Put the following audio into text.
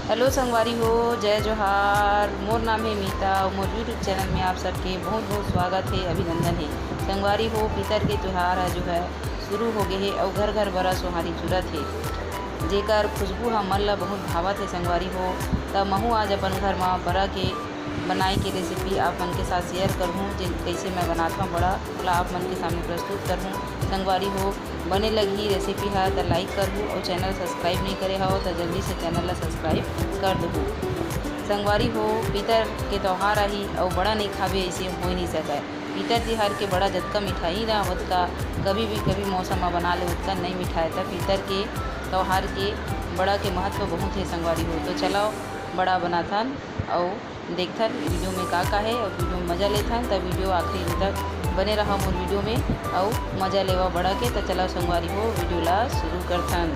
Hello संगवारी हो, जय जोहार। मोर नाम है मीता और मोर यूट्यूब चैनल में आप सबके बहुत बहुत स्वागत है, अभिनंदन है। संगवारी हो, पितर के त्यौहार जो है शुरू हो गए है और घर घर बड़ा सोहारी जुरत है, जेकर खुशबू हम मन ला बहुत भावत है। संगवारी हो, तब महू आज अपन घर में बड़ा के बनाए के रेसिपी आप मन के साथ शेयर करूँ, जिन कैसे मैं बनाता हूँ बड़ा ला आप मन के सामने प्रस्तुत करूँ। संगवारी हो, बने लगी रेसिपी है तो लाइक करूँ और चैनल सब्सक्राइब नहीं करे हो तो जल्दी से चैनल ला सब्सक्राइब कर दो। संगवारी हो, पितर के त्यौहार आही और बड़ा नहीं खावे ऐसे हो नहीं सके। पितर तिहार के बड़ा जतका मिठाई ना उतका कभी मौसम में बना ले उतका नहीं मिठाई था। पितर के त्यौहार के बड़ा के महत्व बहुत है। संगवारी हो, तो चलाओ बड़ा बनाथन और देखथन वीडियो में का है और वीडियो में मज़ा लेथन। तब वीडियो आखिरी तक बने रहा मोर वीडियो में और मज़ा लेवा बड़ा के। तो चलाओ संगवारी हो, वीडियो ला शुरू करथन।